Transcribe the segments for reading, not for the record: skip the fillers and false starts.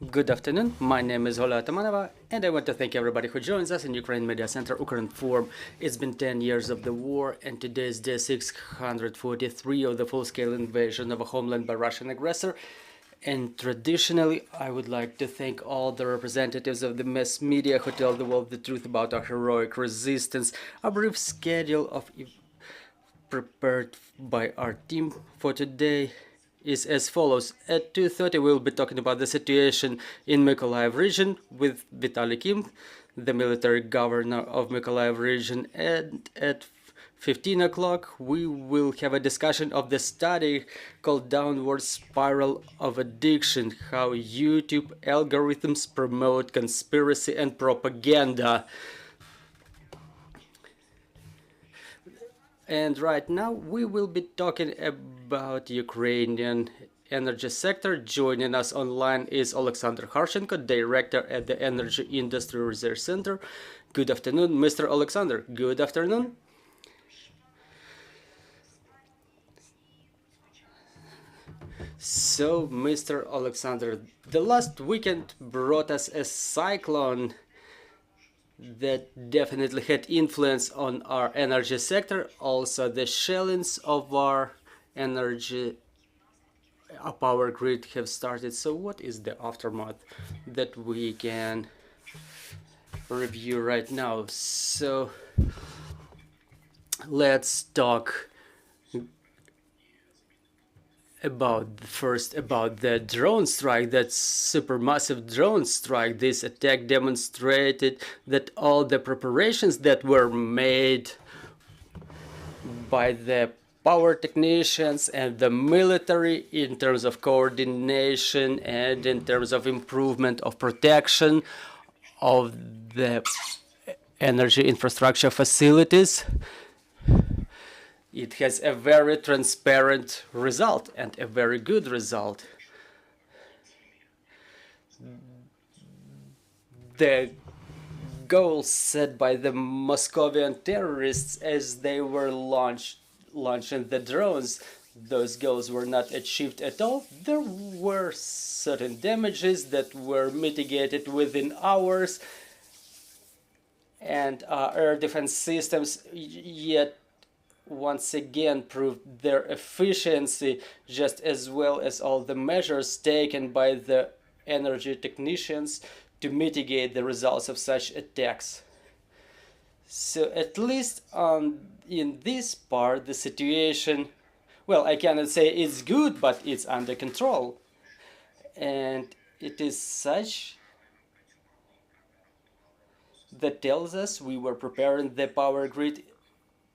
Good afternoon, my name is Ola Atamanova, and I want to thank everybody who joins us in Ukraine Media Center Ukraine Forum. It's been 10 years of the war, and today is day 643 of the full-scale invasion of a homeland by Russian aggressor. And traditionally, I would like to thank all the representatives of the mass media who tell the world the truth about our heroic resistance. A brief schedule of prepared by our team for today is as follows. At 2:30 we'll be talking about the situation in Mykolaiv region with Vitaly Kim, the military governor of Mykolaiv region, and at 15 o'clock we will have a discussion of the study called Downward Spiral of Addiction, how YouTube algorithms promote conspiracy and propaganda. And right now we will be talking about Ukrainian energy sector. Joining us online is Oleksandr Kharchenko, director at the Energy Industry Research Center. Good afternoon, Mr. Oleksandr. Good afternoon. So, Mr. Oleksandr, the last weekend brought us a cyclone that definitely had influence on our energy sector. Also, the shellings of our energy power grid have started. So what is the aftermath that we can review right now? So let's talk about the drone strike, that supermassive drone strike. This attack demonstrated that all the preparations that were made by the power technicians and the military in terms of coordination and in terms of improvement of protection of the energy infrastructure facilities, it has a very transparent result and a very good result. The goals set by the Moscovian terrorists as they were launching the drones, those goals were not achieved at all. There were certain damages that were mitigated within hours, and air defense systems yet once again proved their efficiency, just as well as all the measures taken by the energy technicians to mitigate the results of such attacks. So at least in this part, the situation, well, I cannot say it's good, but it's under control. And it is such that tells us we were preparing the power grid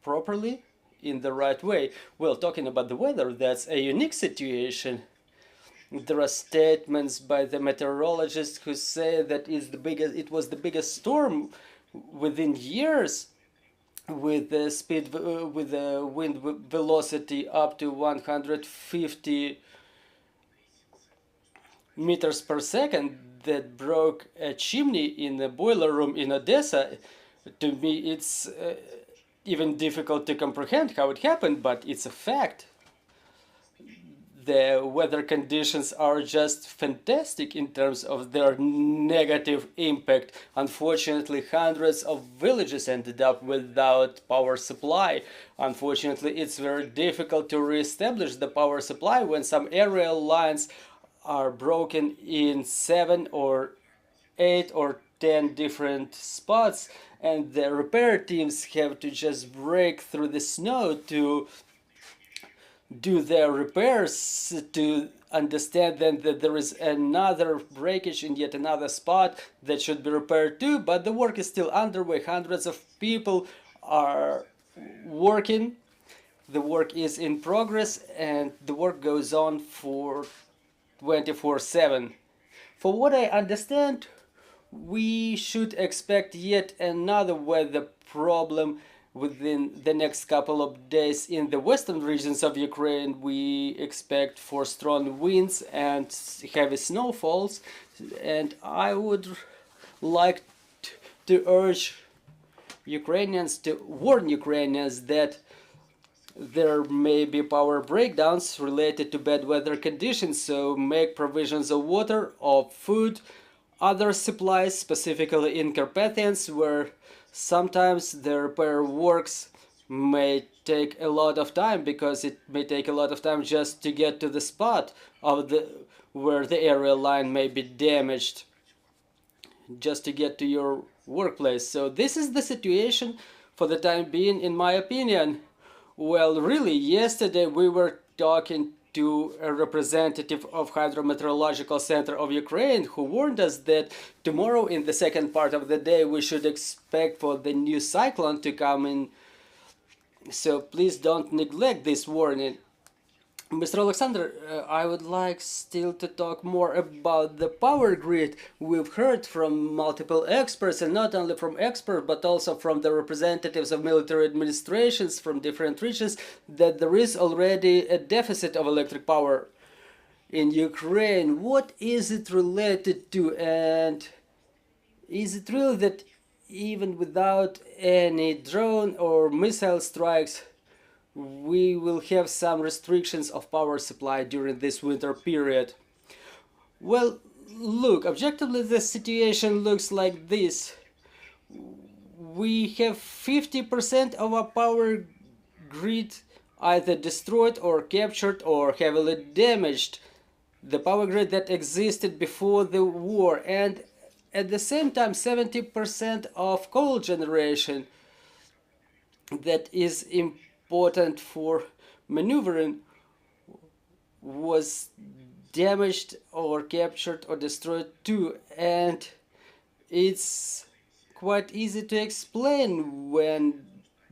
properly, in the right way. Well, talking about the weather, that's a unique situation. There are statements by the meteorologists who say that it was the biggest storm within years, with the with the wind velocity up to 150 meters per second, that broke a chimney in the boiler room in Odessa. To me, it's even difficult to comprehend how it happened, but it's a fact. The weather conditions are just fantastic in terms of their negative impact. Unfortunately, hundreds of villages ended up without power supply. Unfortunately, it's very difficult to re-establish the power supply when some aerial lines are broken in 7 or 8 or 10 different spots, and the repair teams have to just break through the snow to do their repairs, to understand then that there is another breakage in yet another spot that should be repaired too, but the work is still underway. Hundreds of people are working. The work is in progress, and the work goes on for 24/7. For what I understand, we should expect yet another weather problem within the next couple of days in the western regions of Ukraine. We expect for strong winds and heavy snowfalls, and I would like to urge Ukrainians, to warn Ukrainians that there may be power breakdowns related to bad weather conditions, so make provisions of water, of food, other supplies, specifically in Carpathians, where sometimes the repair works may take a lot of time, because it may take a lot of time just to get to the spot of the where the area line may be damaged, just to get to your workplace. So this is the situation for the time being, in my opinion. Well, really, yesterday we were talking to a representative of Hydrometeorological Center of Ukraine, who warned us that tomorrow in the second part of the day we should expect for the new cyclone to come in. So please don't neglect this warning. Mr. Oleksandr, I would like still to talk more about the power grid. We've heard from multiple experts, and not only from experts, but also from the representatives of military administrations from different regions, that there is already a deficit of electric power in Ukraine. What is it related to, and is it real that even without any drone or missile strikes, we will have some restrictions of power supply during this winter period? Well, look, objectively the situation looks like this. We have 50% of our power grid either destroyed or captured or heavily damaged. The power grid that existed before the war, and at the same time 70% of coal generation that is important for maneuvering was damaged or captured or destroyed too. And it's quite easy to explain when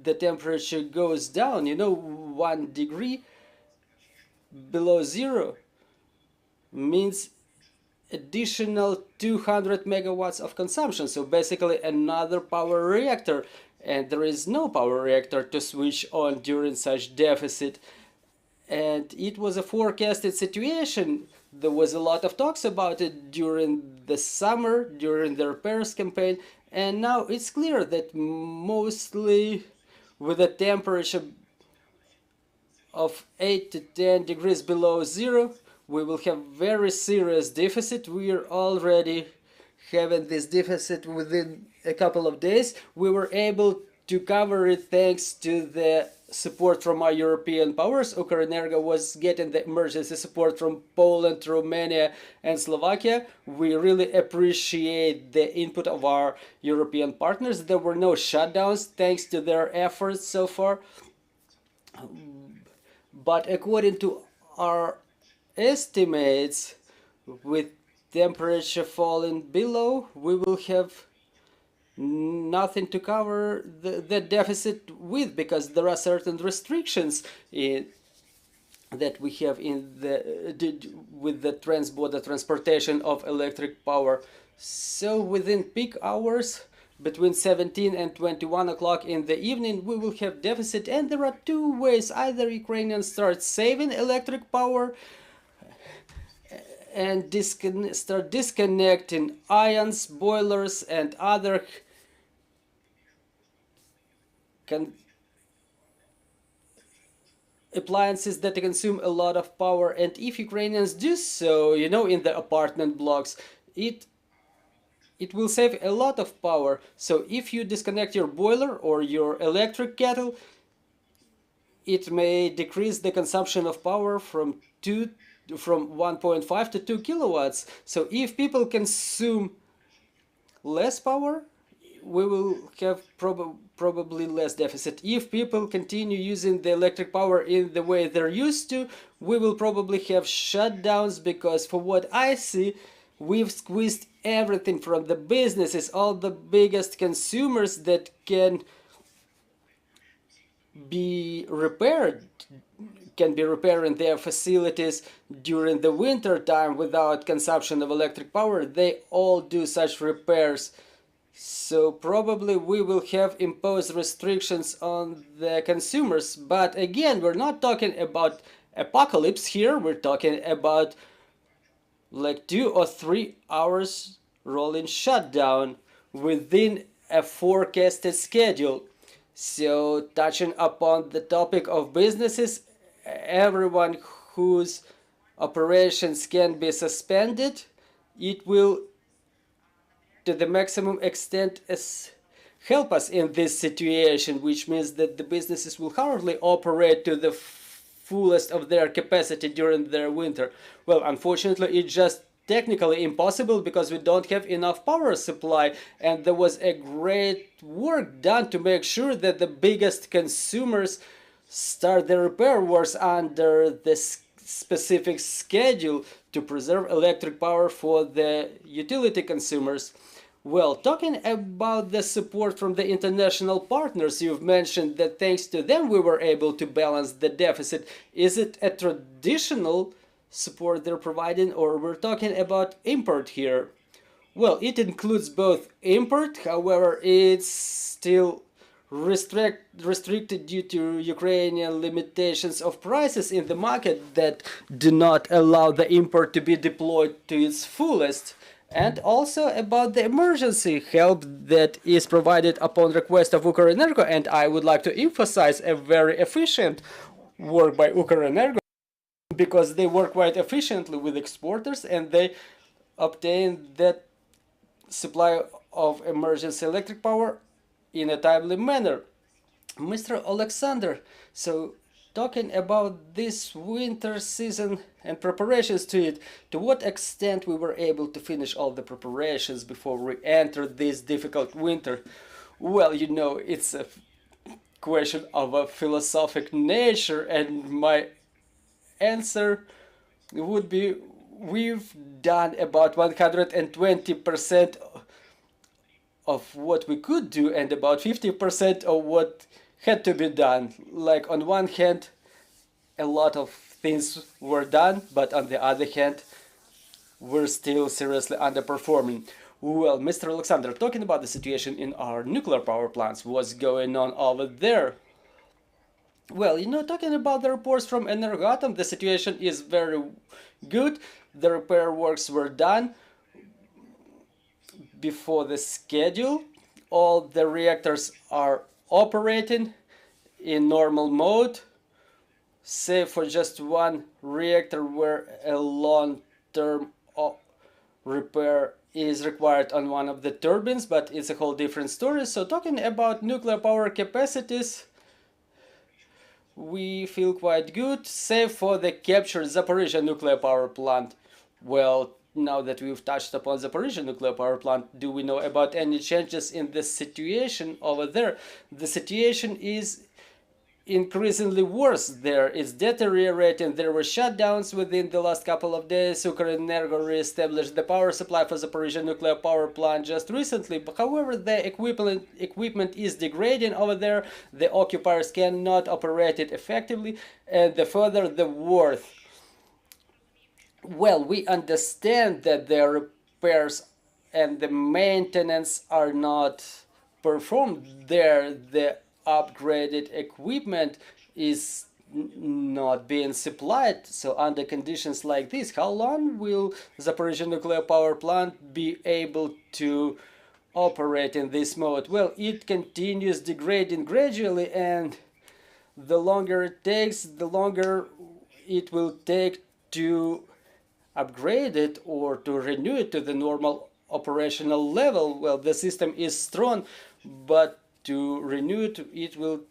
the temperature goes down, 1 degree below zero means additional 200 megawatts of consumption, so basically another power reactor, and there is no power reactor to switch on during such deficit. And it was a forecasted situation. There was a lot of talks about it during the summer, during the repairs campaign, and now it's clear that mostly with a temperature of 8 to 10 degrees below zero, we will have very serious deficit. We are already having this deficit within a couple of days. We were able to cover it thanks to the support from our European powers. Ukrenergo was getting the emergency support from Poland, Romania, and Slovakia. We really appreciate the input of our European partners. There were no shutdowns thanks to their efforts so far. But according to our estimates, with temperature falling below, we will have nothing to cover the deficit with, because there are certain restrictions that we have with the transborder transportation of electric power. So within peak hours, between 17 and 21 o'clock in the evening, we will have deficit, and there are two ways. Either Ukrainians start saving electric power and start disconnecting ions, boilers, and other appliances that consume a lot of power. And if Ukrainians do so, in the apartment blocks, it will save a lot of power. So if you disconnect your boiler or your electric kettle, it may decrease the consumption of power from 1.5 to 2 kilowatts. So if people consume less power, we will have probably less deficit. If people continue using the electric power in the way they're used to, we will probably have shutdowns, because for what I see, we've squeezed everything from the businesses, all the biggest consumers that can be repairing their facilities during the winter time without consumption of electric power. They all do such repairs. So probably we will have imposed restrictions on the consumers. But again, we're not talking about apocalypse here. We're talking about like 2 or 3 hours rolling shutdown within a forecasted schedule. So, touching upon the topic of businesses, everyone whose operations can be suspended, it will, to the maximum extent, help us in this situation, which means that the businesses will hardly operate to the fullest of their capacity during their winter. Well, unfortunately, it's just technically impossible because we don't have enough power supply, and there was a great work done to make sure that the biggest consumers start their repair works under the specific schedule to preserve electric power for the utility consumers. Well, talking about the support from the international partners, you've mentioned that thanks to them we were able to balance the deficit. Is it a traditional support they're providing, or we're talking about import here? Well, it includes both import, however, it's still restricted due to Ukrainian limitations of prices in the market that do not allow the import to be deployed to its fullest. And also about the emergency help that is provided upon request of Ukrenergo, and I would like to emphasize a very efficient work by Ukrenergo, because they work quite efficiently with exporters and they obtain that supply of emergency electric power in a timely manner. Mr. Oleksandr, so talking about this winter season and preparations to it, to what extent we were able to finish all the preparations before we entered this difficult winter? Well, you know, it's a question of a philosophic nature, and my answer would be we've done about 120% of what we could do and about 50% of what had to be done. Like, on one hand, a lot of things were done, but on the other hand, we're still seriously underperforming. Well, Mr. Oleksandr, talking about the situation in our nuclear power plants, what's going on over there? Well, you know, talking about the reports from Energoatom, the situation is very good. The repair works were done before the schedule. All the reactors are operating in normal mode, save for just one reactor where a long-term repair is required on one of the turbines, but it's a whole different story. So talking about nuclear power capacities, we feel quite good, save for the captured Zaporizhzhia nuclear power plant. Well, now that we've touched upon Zaporizhzhia nuclear power plant, do we know about any changes in the situation over there? The situation is increasingly worse there. It's deteriorating. There were shutdowns within the last couple of days. Ukrenergo re-established the power supply for Zaporizhzhia nuclear power plant just recently. But however, the equipment is degrading over there. The occupiers cannot operate it effectively, and the further the worse. Well, we understand that the repairs and the maintenance are not performed there. The upgraded equipment is not being supplied. So under conditions like this, how long will Zaporizhzhia nuclear power plant be able to operate in this mode? Well, it continues degrading gradually, and the longer it takes, the longer it will take to upgrade it or to renew it to the normal operational level. Well, the system is strong, but to renew it, it will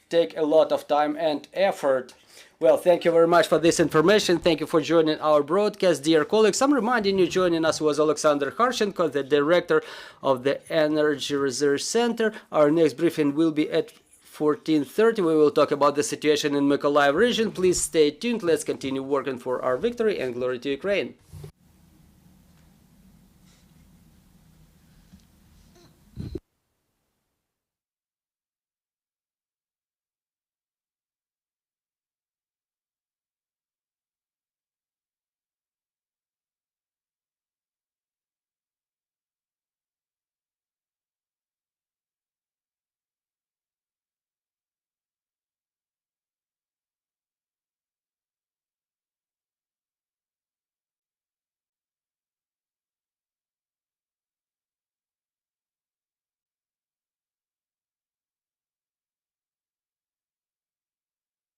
take a lot of time and effort. Well, thank you very much for this information. Thank you for joining our broadcast, dear colleagues. I'm reminding you, joining us was Oleksandr Kharchenko, the director of the Energy Research Center. Our next briefing will be at 14:30. We will talk about the situation in Mykolaiv region. Please stay tuned. Let's continue working for our victory, and glory to Ukraine.